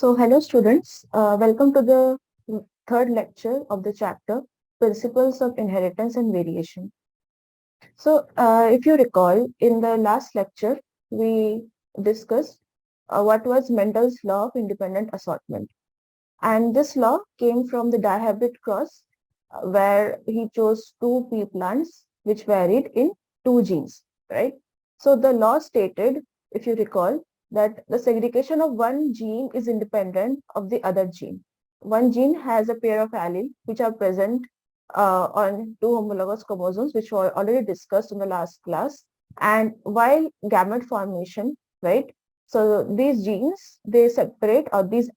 Hello students, welcome to the third lecture of the chapter Principles of Inheritance and Variation. If you recall, in the last lecture, we discussed what was Mendel's law of independent assortment. And this law came from the dihybrid cross, where he chose two pea plants which varied in two genes, right? So the law stated, if you recall, that the segregation of one gene is independent of the other gene. One gene has a pair of alleles which are present on two homologous chromosomes, which were already discussed in the last class. And while gamete formation, right? So these genes, they separate, or these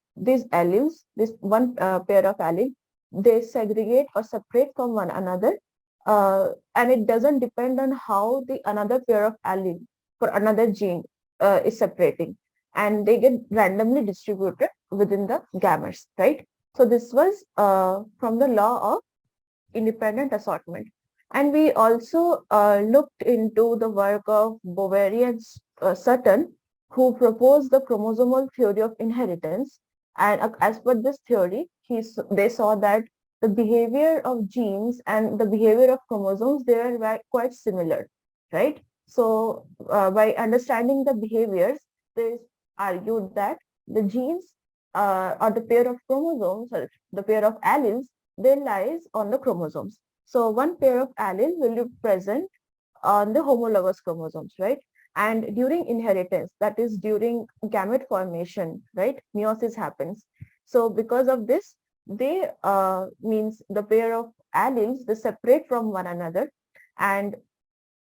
alleles, this one pair of allele, they segregate or separate from one another, and it doesn't depend on how the another pair of allele for another gene is separating, and they get randomly distributed within the gametes, right? So this was from the law of independent assortment. And we also looked into the work of Boveri and Sutton, who proposed the chromosomal theory of inheritance. And as per this theory, they saw that the behavior of genes and the behavior of chromosomes, they are quite similar, right? So by understanding the behaviors, they argued that the genes or the pair of chromosomes, or the pair of alleles, they lies on the chromosomes. So one pair of allele will be present on the homologous chromosomes, right? And during inheritance, that is during gamete formation, right? Meiosis happens. So because of this, they means the pair of alleles, they separate from one another, and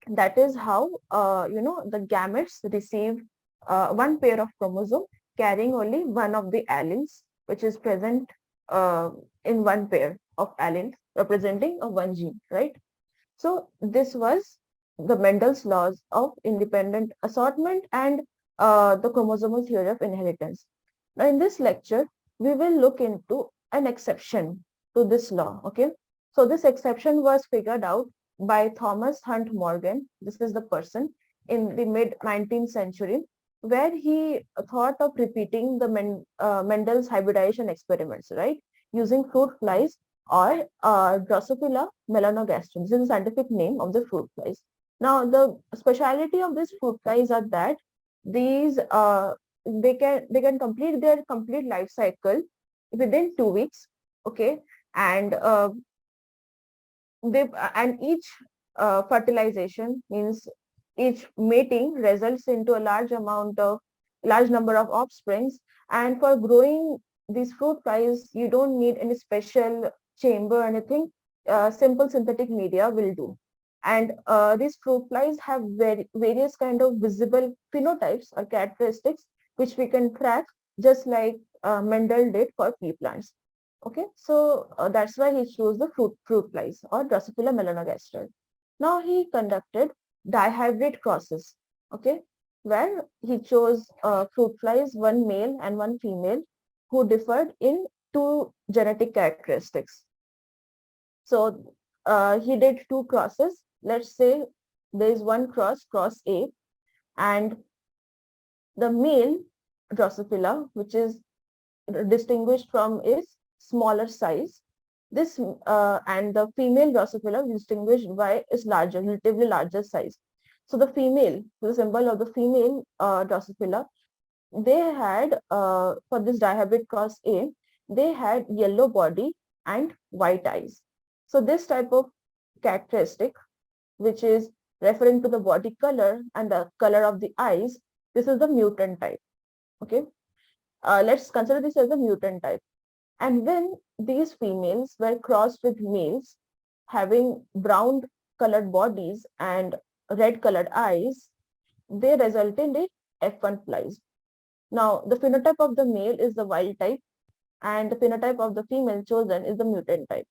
that is how the gametes receive one pair of chromosome carrying only one of the alleles, which is present in one pair of alleles representing a one gene, right? So this was the Mendel's laws of independent assortment and the chromosomal theory of inheritance. Now in this lecture, we will look into an exception to this law, okay? So this exception was figured out by Thomas Hunt Morgan. This is the person in the mid 19th century, where he thought of repeating the Mendel's hybridization experiments, right? Using fruit flies or Drosophila melanogastrum. This is the scientific name of the fruit flies. Now, the speciality of these fruit flies are that these they can complete their complete life cycle within 2 weeks, okay, and they and each fertilization means each mating results into a large number of offsprings. And for growing these fruit flies, you don't need any special chamber or anything. Simple synthetic media will do. And these fruit flies have various kind of visible phenotypes or characteristics which we can track, just like Mendel did for pea plants. Okay, so that's why he chose the fruit flies or Drosophila melanogaster. Now he conducted dihybrid crosses, okay, where he chose fruit flies, one male and one female, who differed in two genetic characteristics. So he did two crosses. Let's say there is one cross A, and the male Drosophila, which is distinguished from its smaller size. This and the female Drosophila distinguished by its larger, relatively larger size. So the female, the symbol of the female Drosophila, they had for this dihybrid cross A, they had yellow body and white eyes. So this type of characteristic, which is referring to the body color and the color of the eyes, this is the mutant type. Okay, let's consider this as a mutant type. And when these females were crossed with males having brown colored bodies and red colored eyes, they resulted in F1 flies. Now, the phenotype of the male is the wild type, and the phenotype of the female chosen is the mutant type.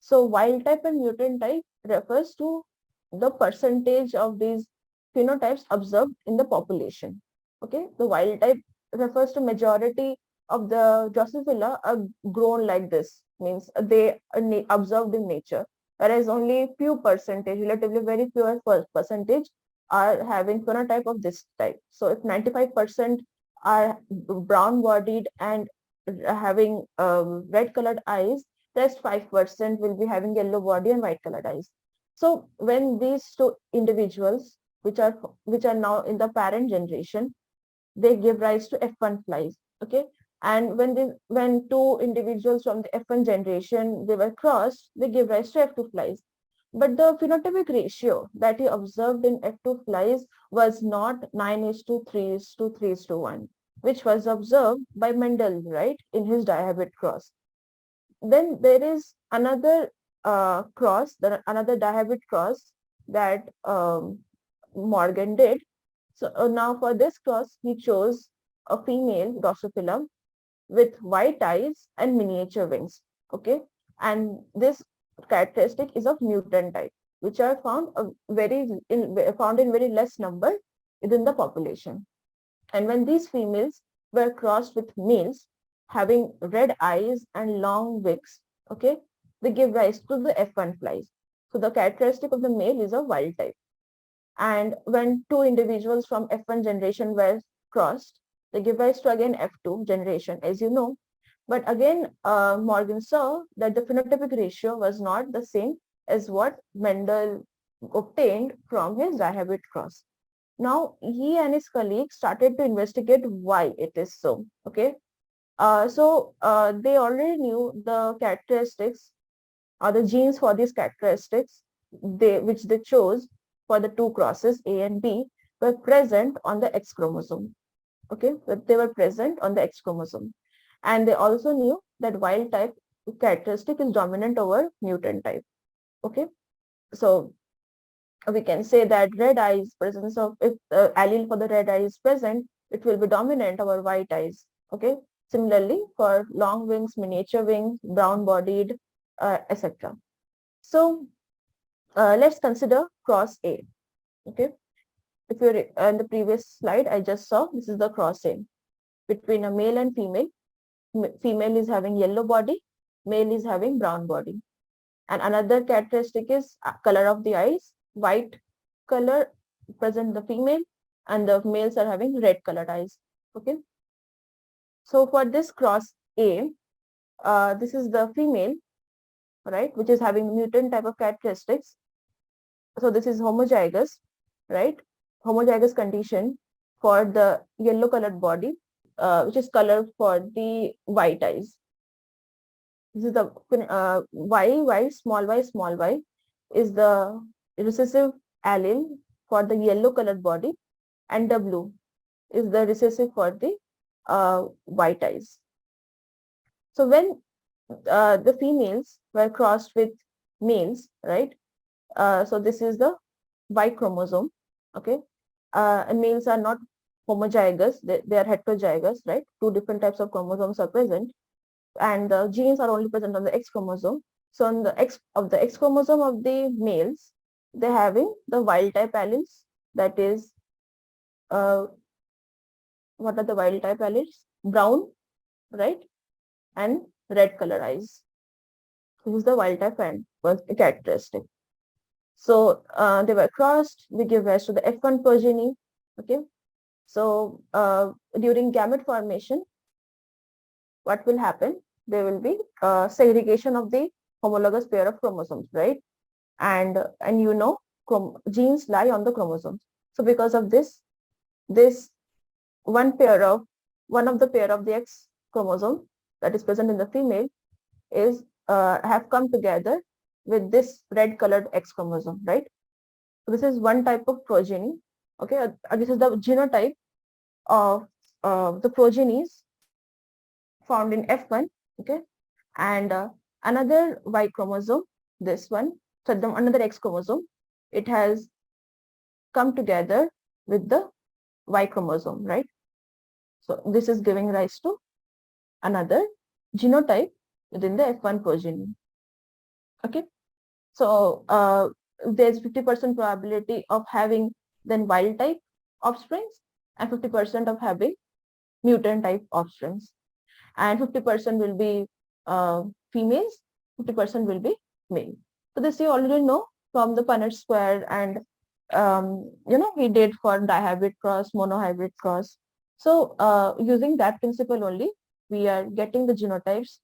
So wild type and mutant type refers to the percentage of these phenotypes observed in the population. Okay, the wild type refers to majority of the Drosophila are grown like this, means they are observed in nature, whereas only few percentage, relatively very few percentage, are having phenotype of this type. So if 95% are brown bodied and having red colored eyes, rest 5% will be having yellow body and white colored eyes. So when these two individuals, which are now in the parent generation, they give rise to F1 flies. Okay. And when two individuals from the F1 generation they were crossed, they give rise to F2 flies. But the phenotypic ratio that he observed in F2 flies was not 9:3:3:1, which was observed by Mendel, right, in his dihybrid cross. Then there is another another dihybrid cross that Morgan did. So now for this cross, he chose a female Drosophila with white eyes and miniature wings. Okay, and this characteristic is of mutant type, which are found in very less number within the population. And when these females were crossed with males having red eyes and long wings, okay, they give rise to the F1 flies. So the characteristic of the male is a wild type. And when two individuals from F1 generation were crossed, they give rise to again F2 generation, as you know. But again, Morgan saw that the phenotypic ratio was not the same as what Mendel obtained from his dihybrid cross. Now, he and his colleagues started to investigate why it is so. Okay. They already knew the characteristics or the genes for these characteristics which they chose for the two crosses A and B were present on the X chromosome. Okay, but they were present on the X chromosome. And they also knew that wild type characteristic is dominant over mutant type. Okay, so we can say that red eyes, presence of, if the allele for the red eye is present, it will be dominant over white eyes. Okay, similarly for long wings, miniature wings, brown bodied, etc. So let's consider cross A. Okay, if you're in the previous slide, I just saw this is the cross A between a male and female. Female is having yellow body, male is having brown body. And another characteristic is color of the eyes, white color present in the female, and the males are having red colored eyes. Okay. So for this cross A, this is the female, right, which is having mutant type of characteristics. So this is homozygous, right? Homozygous condition for the yellow colored body, which is color for the white eyes. This is the small y is the recessive allele for the yellow colored body, and W is the recessive for the white eyes. So when the females were crossed with males, right? So this is the Y chromosome, okay? And males are not homozygous, they are heterozygous, right? Two different types of chromosomes are present, and the genes are only present on the X chromosome. So on the X chromosome of the males, they're having the wild type alleles, that is, what are the wild type alleles? Brown, right? And red color eyes. This is the wild type and was a characteristic. So they were crossed, we give rise to the F1 progeny. Okay. So during gamete formation, what will happen? There will be segregation of the homologous pair of chromosomes, right? And you know, genes lie on the chromosomes. So because of this one of the pair of the X chromosome that is present in the female is have come together with this red colored X chromosome, right? So this is one type of progeny. Okay, this is the genotype of the progenies found in F1. Okay, and another Y chromosome, this one, so another X chromosome, it has come together with the Y chromosome, right? So this is giving rise to another genotype within the F1 progeny. Okay, so there's 50% probability of having then wild type offsprings and 50% of having mutant type offsprings, and 50% will be females, 50% will be male. So this you already know from the Punnett square, and you know, we did for dihybrid cross, monohybrid cross. So using that principle only, we are getting the genotypes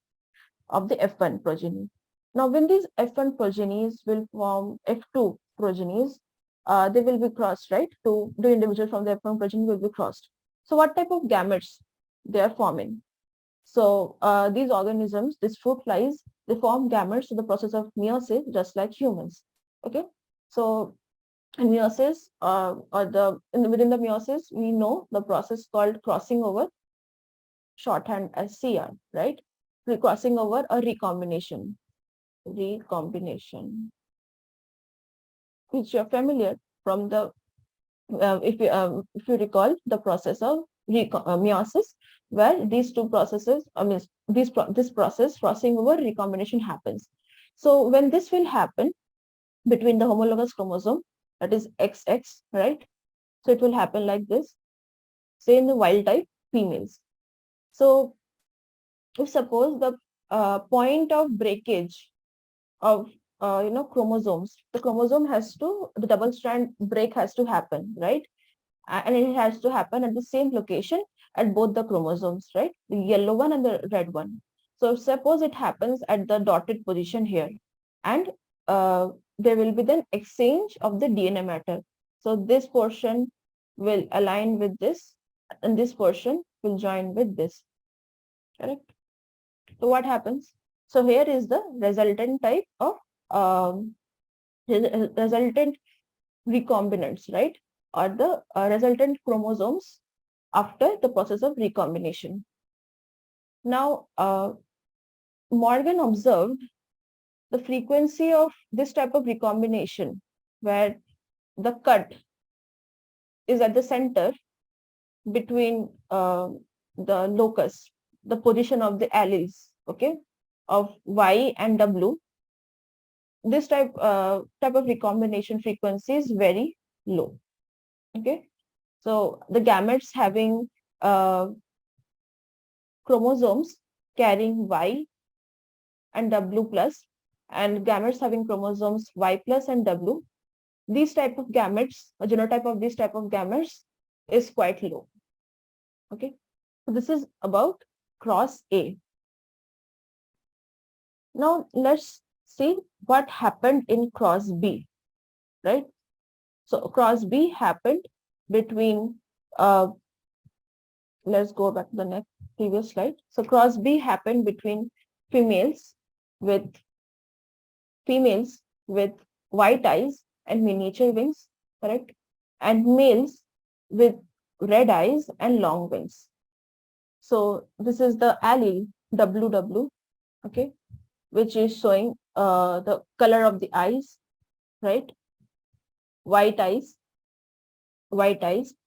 of the F1 progeny. Now, when these F1 progenies will form F2 progenies, they will be crossed, right? Two individuals from the F1 progeny will be crossed. So what type of gametes they are forming? So these organisms, these fruit flies, they form gametes through the process of meiosis, just like humans. Okay. So in meiosis, within the meiosis, we know the process called crossing over, shorthand as CR, right? Crossing over or recombination, which you're familiar from the if you recall the process of meiosis, where these two processes, this process crossing over recombination happens. So when this will happen between the homologous chromosome, that is XX, right? So it will happen like this, say in the wild type females. So if suppose the point of breakage of chromosomes, the chromosome has to, the double strand break has to happen, right? And it has to happen at the same location at both the chromosomes, right? The yellow one and the red one. So suppose it happens at the dotted position here, and there will be then exchange of the DNA matter. So this portion will align with this, and this portion will join with this, correct? So what happens? So here is the resultant type of resultant recombinants, right? Or the resultant chromosomes after the process of recombination. Now, Morgan observed the frequency of this type of recombination, where the cut is at the center between the locus, the position of the alleles, okay, of Y and W. This type of recombination frequency is very low, okay. So the gametes having chromosomes carrying Y and W plus, and gametes having chromosomes Y plus and W, these type of gametes, a genotype of these type of gametes is quite low. Okay, so this is about cross A. Now let's see what happened in cross B, right? So cross B happened between let's go back to the next previous slide. So cross B happened between females with white eyes and miniature wings, correct? And males with red eyes and long wings. So this is the allele WW, okay, which is showing the color of the eyes, right? White eyes,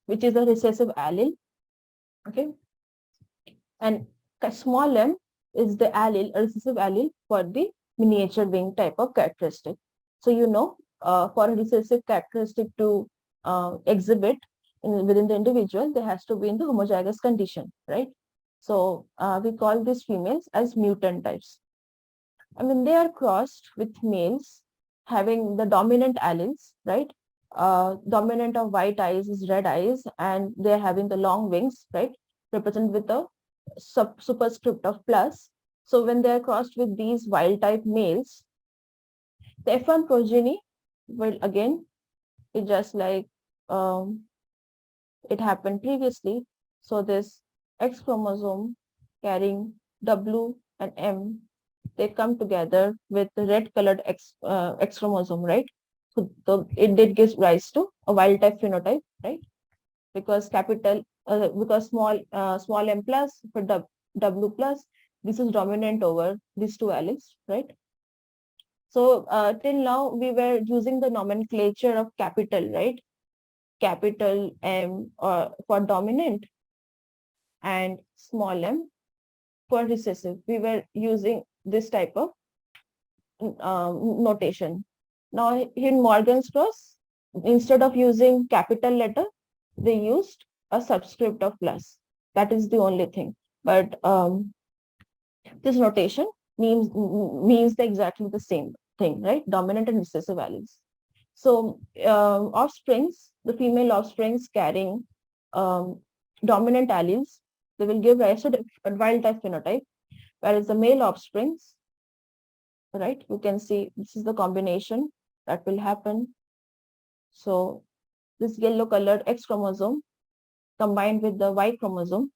which is a recessive allele, okay? And small m is the allele, a recessive allele for the miniature wing type of characteristic. So for a recessive characteristic to exhibit within the individual, there has to be in the homozygous condition, right? So we call these females as mutant types. And when they are crossed with males having the dominant alleles, right? Dominant of white eyes is red eyes, and they're having the long wings, right? Represented with a superscript of plus. So when they are crossed with these wild type males, the F1 progeny will again be just like it happened previously. So this X chromosome carrying W and M, they come together with the red colored X chromosome, right? So it did give rise to a wild type phenotype, right? Because small m plus for W plus, this is dominant over these two alleles, right? So till now we were using the nomenclature of capital, right? Capital M for dominant and small m for recessive. We were using this type of notation. Now in Morgan's cross, instead of using capital letter, they used a subscript of plus. That is the only thing. But this notation means exactly the same thing, right? Dominant and recessive alleles. So offsprings, the female offsprings carrying dominant alleles they will give rise to the wild type phenotype, whereas the male offsprings, right, you can see this is the combination that will happen. So this yellow colored X chromosome combined with the Y chromosome,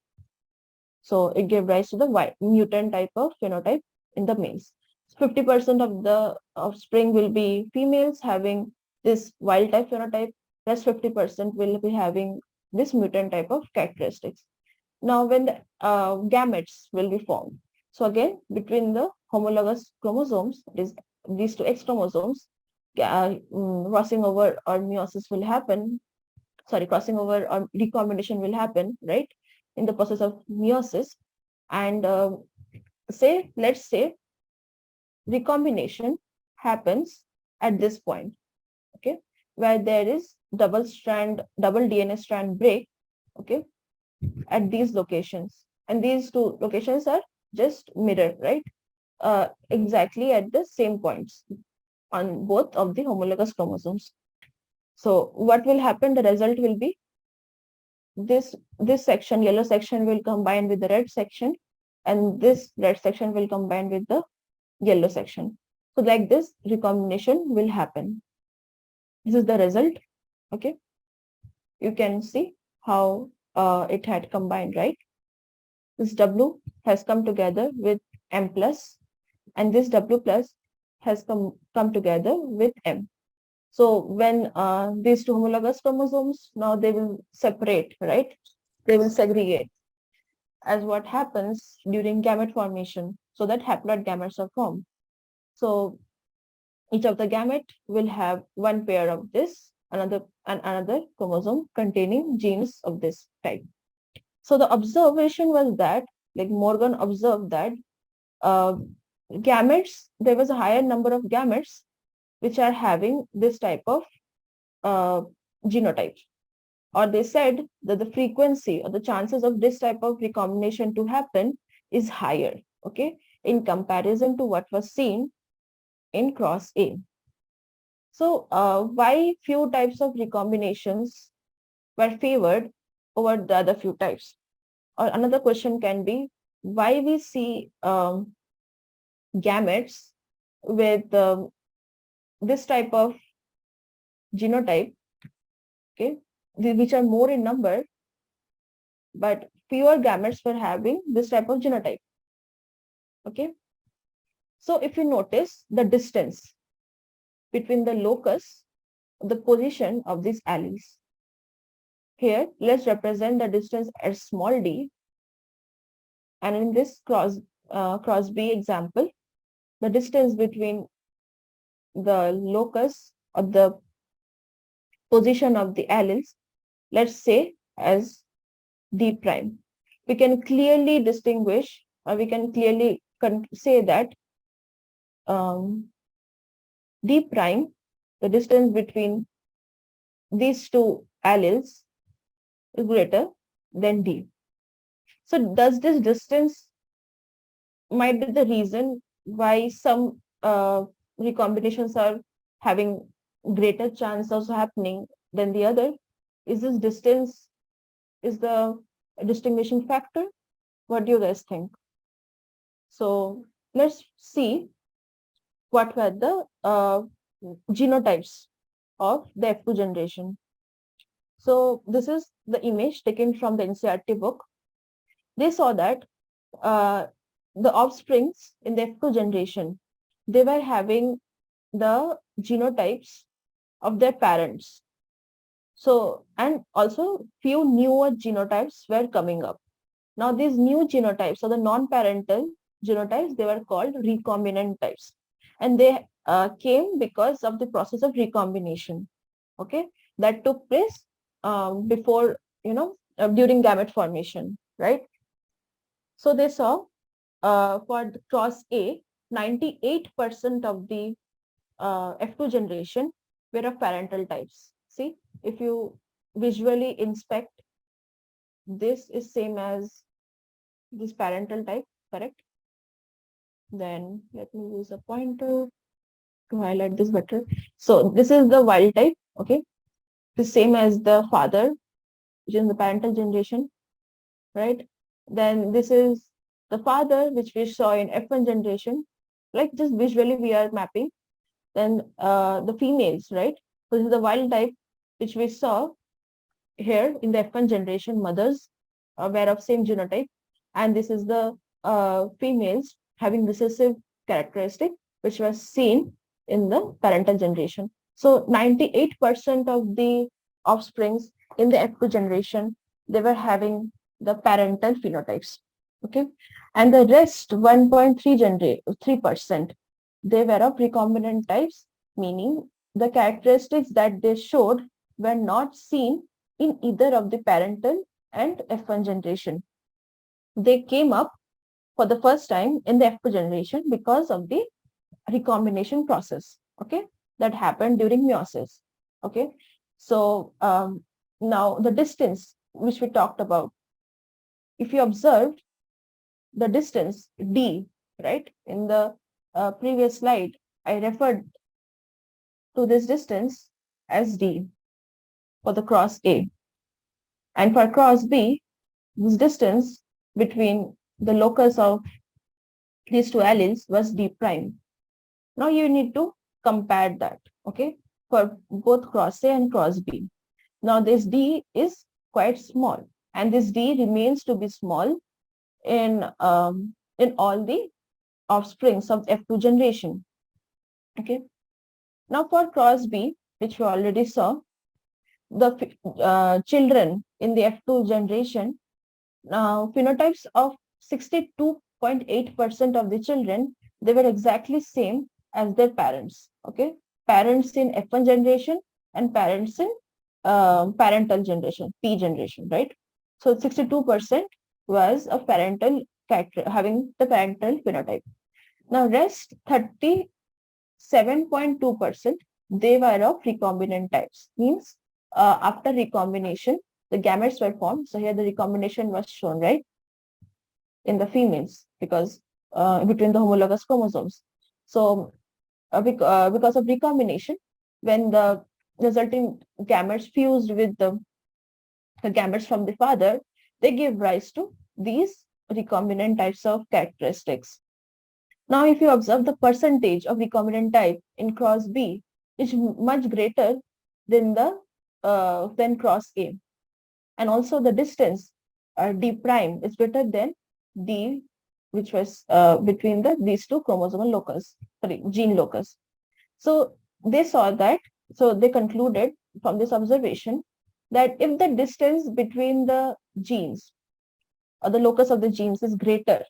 so it gave rise to the Y mutant type of phenotype in the males. 50% of the offspring will be females having this wild type phenotype, rest 50% will be having this mutant type of characteristics. Now, when the gametes will be formed, so again, between the homologous chromosomes, it is these two X chromosomes, crossing over or meiosis will happen, sorry, crossing over or recombination will happen, right, in the process of meiosis. And let's say recombination happens at this point, okay, where there is double DNA strand break, okay, at these locations. And these two locations are just mirrored, right? Exactly at the same points on both of the homologous chromosomes. So what will happen? The result will be this section, yellow section will combine with the red section, and this red section will combine with the yellow section. So like this, recombination will happen. This is the result. Okay, you can see how it had combined, right? This W has come together with M plus, and this W plus has come together with M. So when these two homologous chromosomes, now they will separate, right? They will segregate as what happens during gamete formation, so that haploid gametes are formed. So each of the gamete will have one pair of this, another chromosome containing genes of this type. So the observation was that, like Morgan observed that gametes, there was a higher number of gametes which are having this type of genotype. Or they said that the frequency or the chances of this type of recombination to happen is higher, okay, in comparison to what was seen in cross A. So why few types of recombinations were favored over the other few types? Or another question can be, why we see gametes with this type of genotype, okay, which are more in number, but fewer gametes were having this type of genotype. Okay. So if you notice the distance between the locus, the position of these alleles. Here, let's represent the distance as small d. And in this cross B example, the distance between the locus or the position of the alleles, let's say as d prime. We can clearly distinguish, or we can clearly say that d prime, the distance between these two alleles is greater than d. So does this distance might be the reason why some recombinations are having greater chance of happening than the other? Is this distance is the distinguishing factor? What do you guys think? So let's see what were the genotypes of the F2 generation. So this is the image taken from the NCERT book. They saw that the offsprings in the F2 generation, they were having the genotypes of their parents. So, and also few newer genotypes were coming up. Now these new genotypes, so the non-parental genotypes, they were called recombinant types. And they came because of the process of recombination, okay, that took place before, during gamete formation, right? So they saw for the cross A, 98% of the F2 generation were of parental types. See, if you visually inspect, this is same as this parental type, correct? Then let me use a pointer to highlight this better. So this is the wild type, okay? The same as the father, which is the parental generation, right? Then this is the father, which we saw in F1 generation. Like just visually we are mapping. Then the females, right? So this is the wild type, which we saw here in the F1 generation. Mothers were of same genotype, and this is the females having recessive characteristic, which was seen in the parental generation. So 98% of the offsprings in the F2 generation, they were having the parental phenotypes. Okay, and the rest 1.3%, they were of recombinant types, meaning the characteristics that they showed were not seen in either of the parental and F1 generation. They came up for the first time in the F2 generation because of the recombination process, okay, that happened during meiosis. Okay, so now the distance which we talked about, if you observed the distance d, right, in the previous slide, I referred to this distance as d for the cross A, and for cross B, this distance between the locus of these two alleles was d prime. Now you need to compare that, okay, for both cross A and cross B. Now this d is quite small, and this d remains to be small in all the offsprings of F2 generation. Okay. Now for cross B, which we already saw, the children in the F2 generation, now phenotypes of 62.8% of the children, they were exactly same as their parents. Okay, parents in F1 generation and parents in parental generation, P generation, right? So 62% was a parental character having the parental phenotype. Now rest 37.2%, they were of recombinant types. Means after recombination, the gametes were formed. So here the recombination was shown, right, in the females, because between the homologous chromosomes. So because of recombination, when the resulting gametes fused with the gametes from the father, they give rise to these recombinant types of characteristics. Now, if you observe the percentage of recombinant type in cross B is much greater than the than cross A, and also the distance D prime is greater than D, which was between these two chromosomal locus, sorry, gene locus. So they saw that, so they concluded from this observation that if the distance between the genes or the locus of the genes is greater,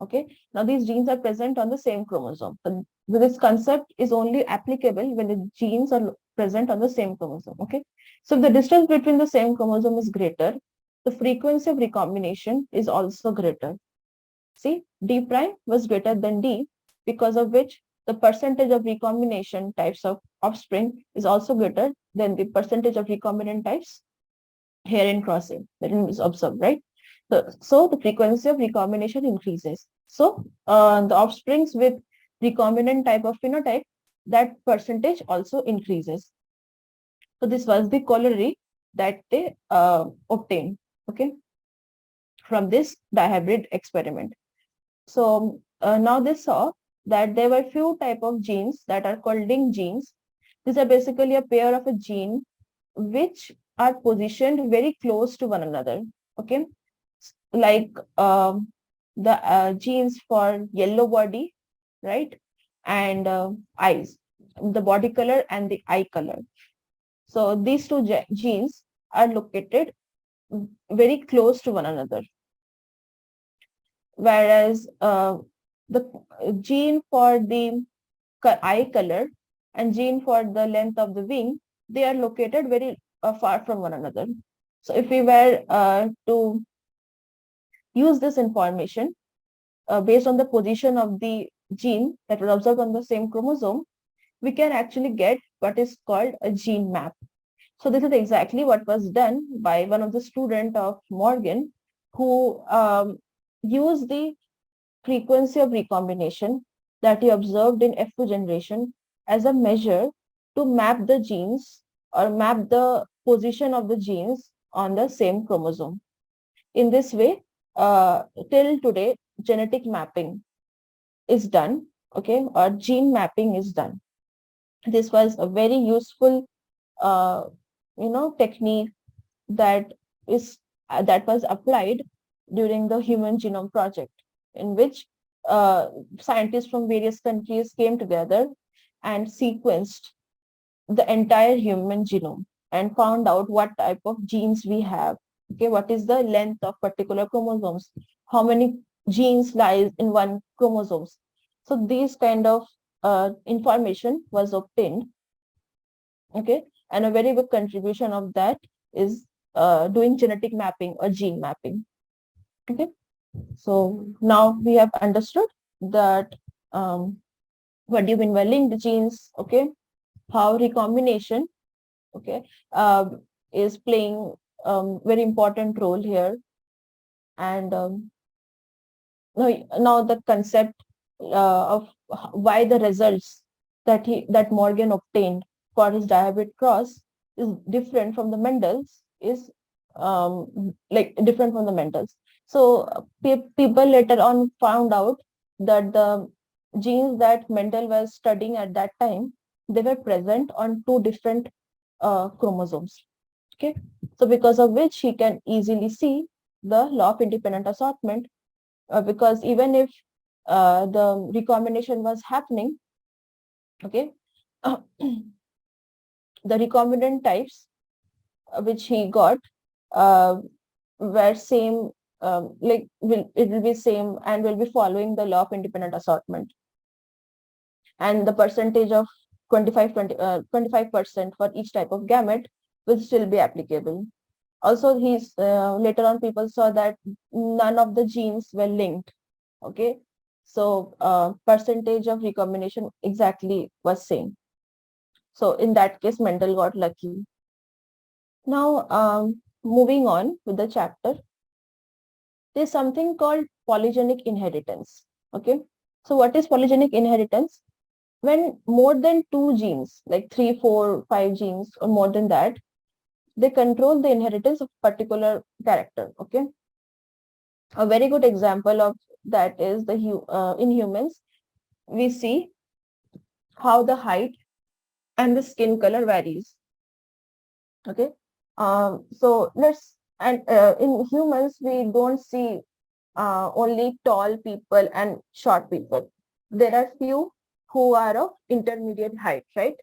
okay, now these genes are present on the same chromosome. So this concept is only applicable when the genes are present on the same chromosome. Okay, so if the distance between the same chromosome is greater, the frequency of recombination is also greater. See, D prime was greater than D, because of which the percentage of recombination types of offspring is also greater than the percentage of recombinant types here in crossing that is observed, right? So the frequency of recombination increases. So the offsprings with recombinant type of phenotype, that percentage also increases. So this was the corollary that they obtained, okay, from this dihybrid experiment. So now they saw that there were few type of genes that are called link genes. These are basically a pair of a gene which are positioned very close to one another. Okay, like the genes for yellow body, right, and eyes, the body color and the eye color. So these two genes are located very close to one another, whereas the gene for the eye color and gene for the length of the wing, they are located very far from one another. So if we were to use this information based on the position of the gene that was observed on the same chromosome, we can actually get what is called a gene map. So this is exactly what was done by one of the student of Morgan, who used the frequency of recombination that he observed in F2 generation as a measure to map the genes or map the position of the genes on the same chromosome. In this way, till today, genetic mapping is done, okay, or gene mapping is done. This was a very useful, uh, technique that is that was applied during the Human Genome Project, in which scientists from various countries came together and sequenced the entire human genome and found out what type of genes we have. Okay, what is the length of particular chromosomes? How many genes lies in one chromosomes? So these kind of information was obtained. Okay, and a very big contribution of that is doing genetic mapping or gene mapping. Okay, so now we have understood that what do you mean by linked genes? Okay, how recombination, okay, is playing very important role here, and now the concept of why the results that Morgan obtained for his dihybrid cross is different from the Mendel's is like different from the Mendel's. So people later on found out that the genes that Mendel was studying at that time, they were present on two different chromosomes. Okay, so because of which he can easily see the law of independent assortment, because even if the recombination was happening, okay, the recombinant types which he got uh, were same, like it will be same and will be following the law of independent assortment, and the percentage of 25% for each type of gamete will still be applicable. Also, he's later on people saw that none of the genes were linked. Okay, so percentage of recombination exactly was same. So in that case, Mendel got lucky. Now, moving on with the chapter, there's something called polygenic inheritance. Okay, so what is polygenic inheritance? When more than two genes, like 3, 4, 5 genes or more than that, they control the inheritance of particular character. Okay, a very good example of that is in humans, we see how the height and the skin color varies. Okay, so let's and in humans we don't see only tall people and short people. There are few who are of intermediate height, right?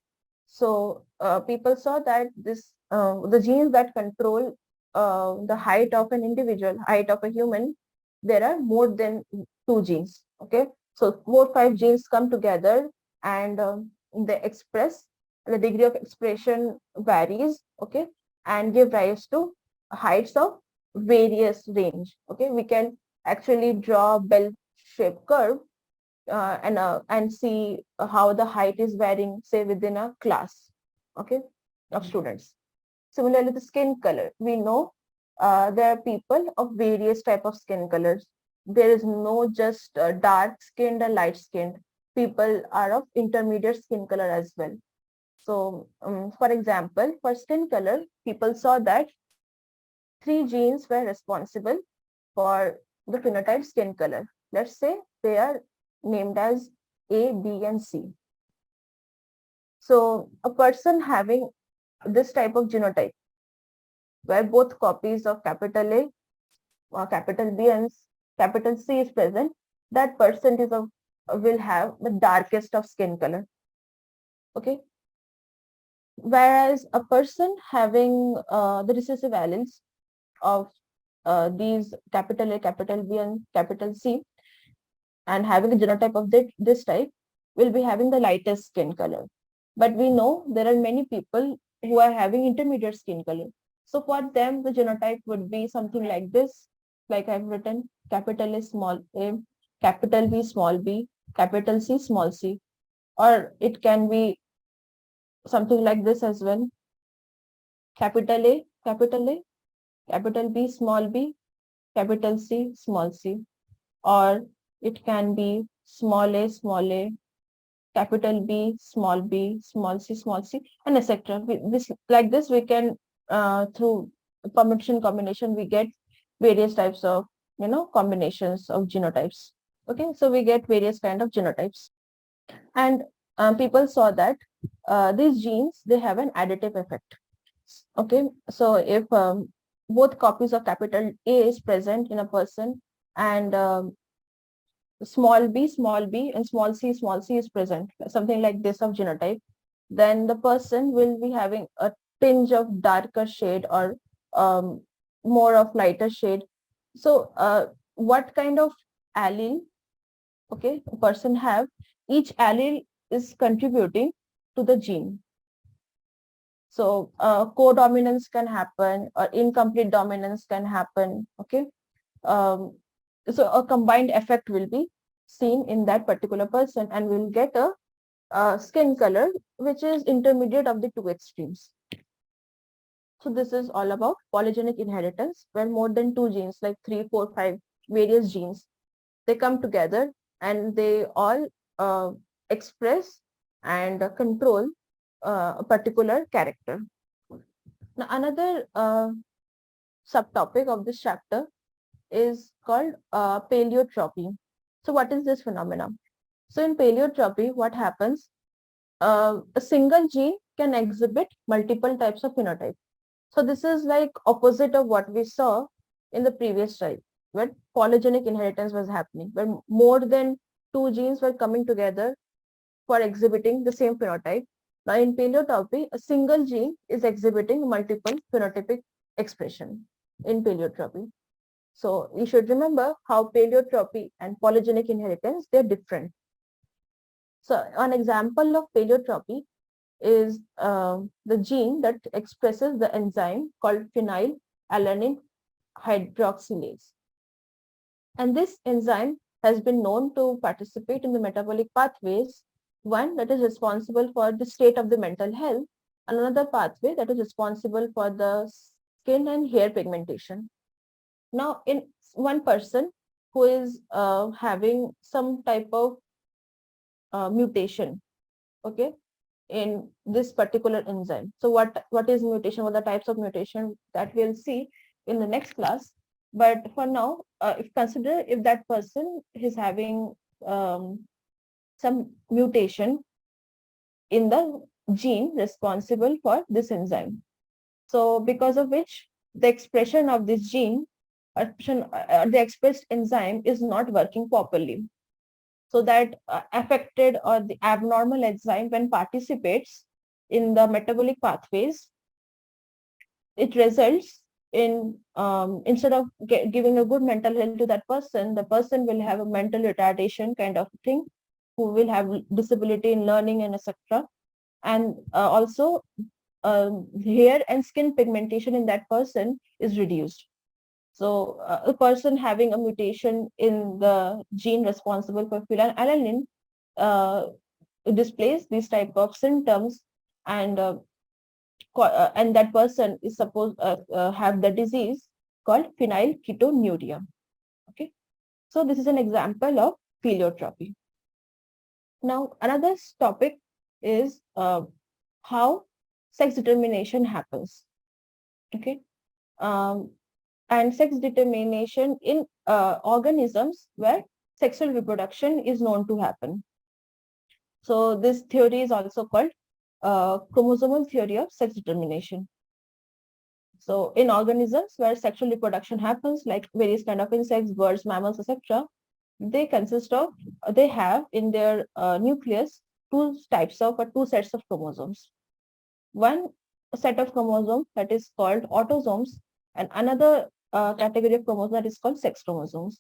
So people saw that the genes that control the height of an individual, height of a human, there are more than two genes. Okay, so 4, 5 genes come together, and they express, the degree of expression varies. Okay, and give rise to heights of various range. Okay, we can actually draw a bell-shaped curve and see how the height is varying, say within a class, okay, of students. Similarly, the skin color, we know there are people of various type of skin colors. There is no just dark skinned and light skinned. People are of intermediate skin color as well. So, for example, for skin color, people saw that 3 genes were responsible for the phenotype skin color. Let's say they are named as A, B, and C. So a person having this type of genotype, where both copies of capital A, capital B, and capital C is present, that person will have the darkest of skin color. Okay. Whereas a person having the recessive alleles of these capital A, capital B, and capital C, and having a genotype of this type, will be having the lightest skin color. But we know there are many people who are having intermediate skin color. So for them, the genotype would be something like this, like I've written capital A small a, capital B small b, capital C small c, or it can be something like this as well. Capital A, capital A, capital B small b, capital C small c, or it can be small a, capital B, small small c, and etc. This like this we can through permutation combination we get various types of combinations of genotypes. Okay, so we get various kind of genotypes. And people saw that these genes, they have an additive effect. Okay, so if both copies of capital A is present in a person, and small b and small c is present, something like this of genotype, then the person will be having a tinge of darker shade, or um, more of lighter shade. So what kind of allele, okay, a person have, each allele is contributing to the gene. So co-dominance can happen, or incomplete dominance can happen. Okay, um, so a combined effect will be seen in that particular person, and we'll get a skin color which is intermediate of the two extremes. So this is all about polygenic inheritance, where more than two genes, like 3, 4, 5 various genes, they come together and they all express and control a particular character. Now, another subtopic of this chapter is called paleotropy. So what is this phenomenon? So in paleotropy, what happens? A single gene can exhibit multiple types of phenotype. So this is like opposite of what we saw in the previous slide, where polygenic inheritance was happening, where more than two genes were coming together for exhibiting the same phenotype. Now in paleotropy, a single gene is exhibiting multiple phenotypic expression in paleotropy. So you should remember how paleotropy and polygenic inheritance, they're different. So an example of paleotropy is the gene that expresses the enzyme called phenylalanine hydroxylase. And this enzyme has been known to participate in the metabolic pathways, one that is responsible for the state of the mental health, and another pathway that is responsible for the skin and hair pigmentation. Now, in one person who is having some type of mutation, okay, in this particular enzyme. So what is mutation? What are the types of mutation that we'll see in the next class. But for now, if consider if that person is having some mutation in the gene responsible for this enzyme. So because of which the expression of this gene, the expressed enzyme is not working properly. So that affected or the abnormal enzyme, when participates in the metabolic pathways, it results in instead of giving a good mental health to that person, the person will have a mental retardation kind of thing, who will have disability in learning and etc. And also hair and skin pigmentation in that person is reduced. So a person having a mutation in the gene responsible for phenylalanine uh, displays these type of symptoms, and and that person is supposed have the disease called phenylketonuria. Okay, so this is an example of pleiotropy. Now another topic is how sex determination happens. Okay, um, and sex determination in organisms where sexual reproduction is known to happen. So this theory is also called chromosomal theory of sex determination. So in organisms where sexual reproduction happens, like various kind of insects, birds, mammals, etc., they have in their nucleus two types of or two sets of chromosomes. One set of chromosomes that is called autosomes, and another category of chromosomes that is called sex chromosomes.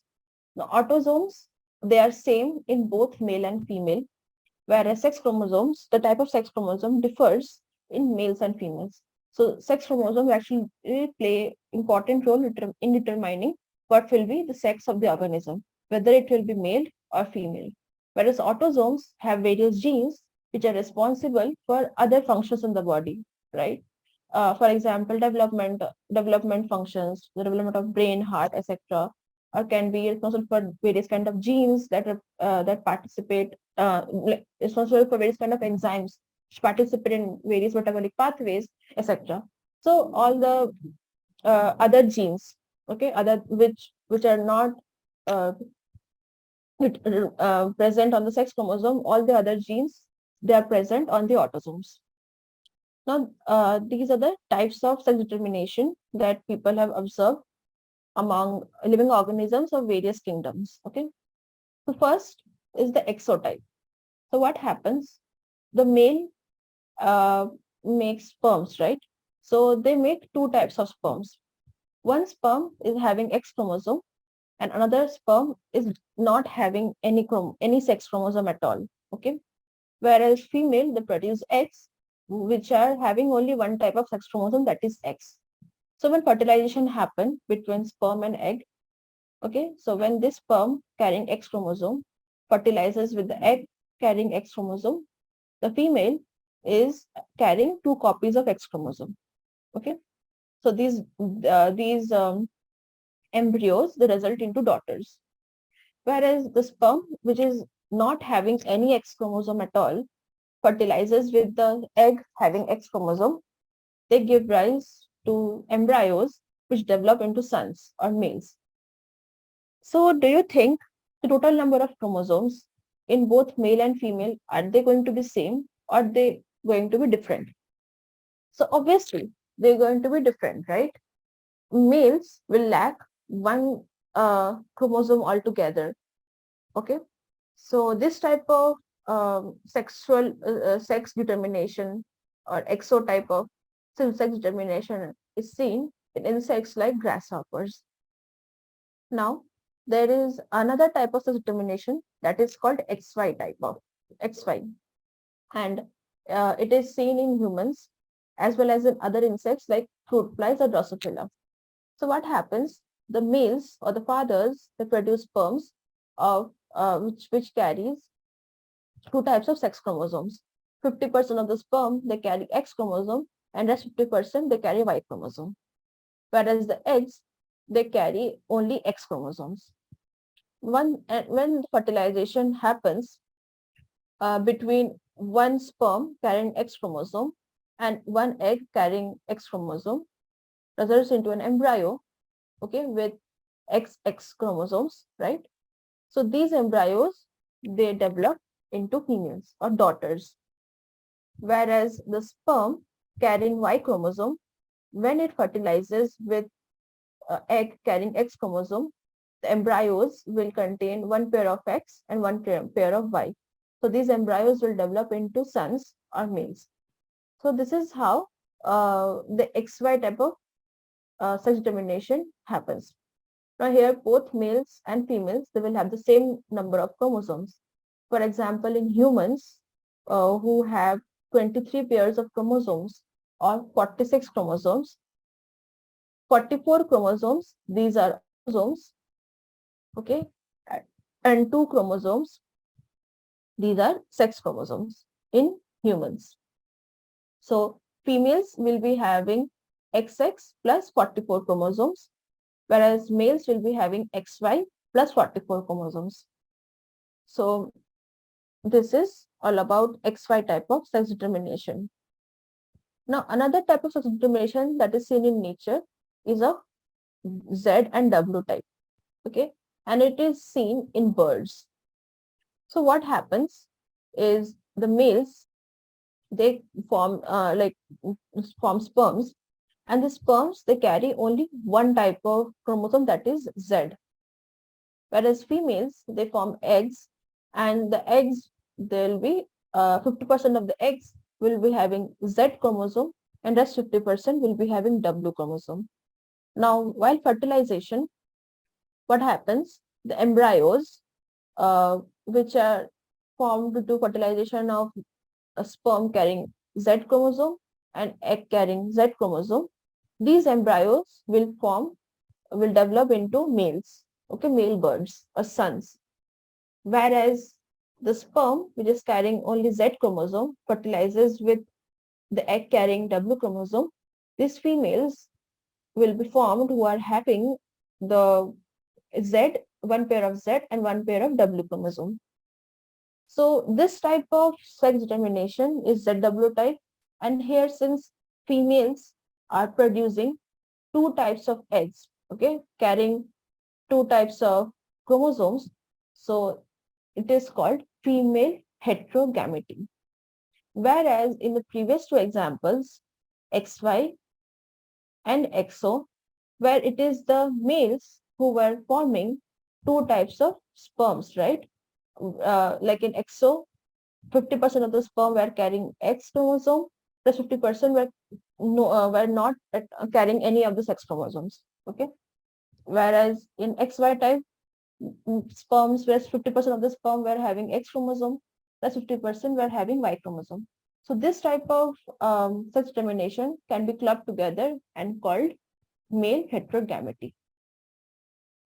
The autosomes, they are same in both male and female, whereas sex chromosomes, the type of sex chromosome differs in males and females. So sex chromosomes actually play important role in determining what will be the sex of the organism, whether it will be male or female. Whereas autosomes have various genes which are responsible for other functions in the body, right? For example, development functions, the development of brain, heart, etc., or can be responsible for various kind of genes that participate, responsible for various kind of enzymes which participate in various metabolic pathways, etc. So all the other genes okay, other which are not uh, present on the sex chromosome. All the other genes, they are present on the autosomes. Now, these are the types of sex determination that people have observed among living organisms of various kingdoms. Okay, so first is the exotype. So what happens? The male uh, makes sperms, right? So they make two types of sperms. One sperm is having X chromosome, and another sperm is not having any sex chromosome at all. Okay, whereas female they produce eggs which are having only one type of sex chromosome, that is X. So when fertilization happens between sperm and egg, okay, so when this sperm carrying X chromosome fertilizes with the egg carrying X chromosome, the female is carrying two copies of X chromosome. Okay, so these embryos they result into daughters, whereas the sperm which is not having any X chromosome at all fertilizes with the egg having X chromosome. They give rise to embryos which develop into sons or males. So do you think the total number of chromosomes in both male and female, are they going to be same or are they going to be different? So obviously they're going to be different, right? Males will lack one chromosome altogether. Okay, so this type of sex determination or exotype of sex determination is seen in insects like grasshoppers. Now, there is another type of sex determination that is called XY type of XY, and it is seen in humans as well as in other insects like fruit flies or Drosophila. So what happens? The males or the fathers they produce sperms of which carries two types of sex chromosomes. 50% of the sperm they carry X chromosome, and rest 50% they carry Y chromosome. Whereas the eggs they carry only X chromosomes. When fertilization happens between one sperm carrying X chromosome and one egg carrying X chromosome, results into an embryo, okay, with XX chromosomes, right? So these embryos they develop into females or daughters, whereas the sperm carrying Y chromosome, when it fertilizes with egg carrying X chromosome, the embryos will contain one pair of X and one pair of Y. So these embryos will develop into sons or males. So this is how the XY type of sex determination happens. Now here both males and females they will have the same number of chromosomes. For example, in humans who have 23 pairs of chromosomes or 46 chromosomes, 44 chromosomes, these are autosomes, okay, and two chromosomes, these are sex chromosomes in humans. So females will be having XX plus 44 chromosomes, whereas males will be having XY plus 44 chromosomes. So this is all about XY type of sex determination. Now, another type of sex determination that is seen in nature is of Z and W type, okay? And it is seen in birds. So what happens is the males, they form sperms, and the sperms, they carry only one type of chromosome, that is Z. Whereas females, they form eggs, and the eggs, they'll be 50% of the eggs will be having Z chromosome, and rest 50% will be having W chromosome. Now, while fertilization, what happens? The embryos, which are formed due to fertilization of a sperm carrying Z chromosome and egg carrying Z chromosome, these embryos will develop into males, okay, male birds or sons. Whereas the sperm, which is carrying only Z chromosome, fertilizes with the egg carrying W chromosome. These females will be formed who are having the Z, one pair of Z and one pair of W chromosome. So this type of sex determination is ZW type. And here, since females are producing two types of eggs, okay, carrying two types of chromosomes. So it is called female heterogamety. Whereas in the previous two examples, XY and XO, where it is the males who were forming two types of sperms, right? Like in XO, 50% of the sperm were carrying X chromosome, plus 50% were were not carrying any of the sex chromosomes. Okay. Whereas in XY type, sperms, where 50% of the sperm were having X chromosome, plus 50% were having Y chromosome. So this type of sex determination can be clubbed together and called male heterogamety.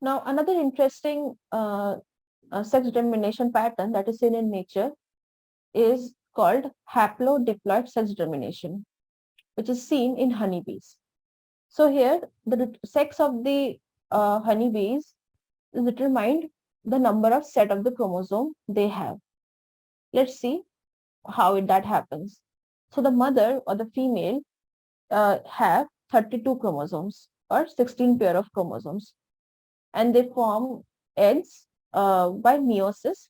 Now, another interesting sex determination pattern that is seen in nature is called haplodiploid sex determination, which is seen in honeybees. So here, the sex of the honeybees is determined the number of set of the chromosome they have. Let's see how that happens. So the mother or the female have 32 chromosomes or 16 pair of chromosomes, and they form eggs by meiosis,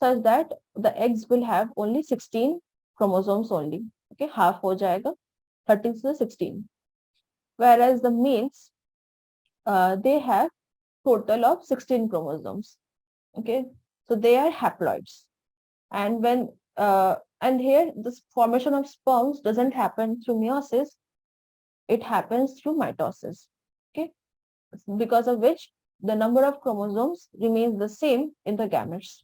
such that the eggs will have only 16 chromosomes only. Okay, half ho jayega, 30 to 16. Whereas the males, they have total of 16 chromosomes. Okay, so they are haploids. And when and here this formation of sperms doesn't happen through meiosis, it happens through mitosis. Okay, because of which the number of chromosomes remains the same in the gametes,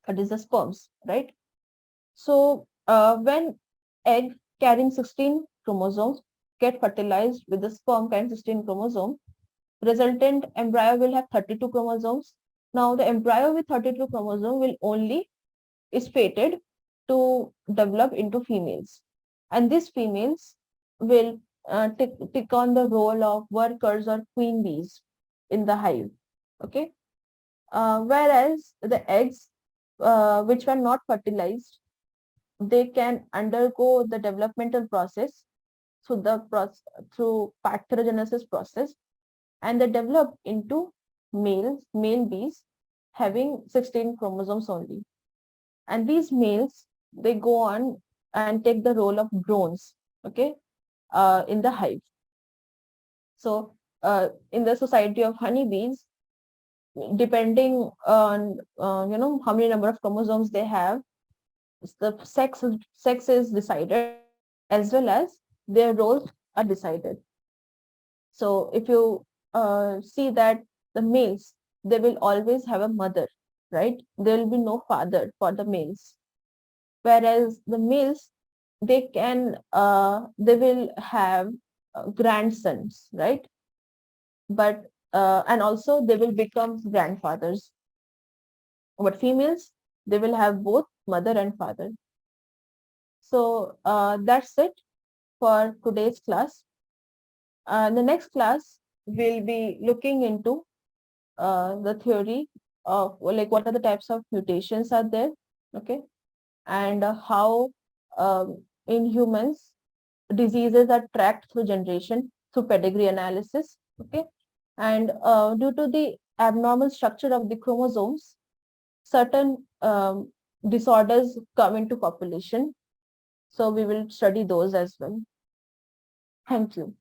that is the sperms, right? So when egg carrying 16 chromosomes get fertilized with the sperm carrying 16 chromosomes, resultant embryo will have 32 chromosomes. Now the embryo with 32 chromosomes will only is fated to develop into females, and these females will take on the role of workers or queen bees in the hive. Okay, whereas the eggs which were not fertilized, they can undergo the developmental process through through parthenogenesis process, and they develop into male bees having 16 chromosomes only. And these males, they go on and take the role of drones, okay, in the hive. So in the society of honeybees, depending on how many number of chromosomes they have, the sex is decided, as well as their roles are decided. So if you see that the males, they will always have a mother, right? There will be no father for the males. Whereas the males, they will have grandsons, right? But and also they will become grandfathers. But females, they will have both mother and father. So that's it for today's class. The next class, we'll be looking into the theory of, like, what are the types of mutations are there, okay, and how in humans diseases are tracked through generation through pedigree analysis, okay, and due to the abnormal structure of the chromosomes, certain disorders come into population, so we will study those as well. Thank you.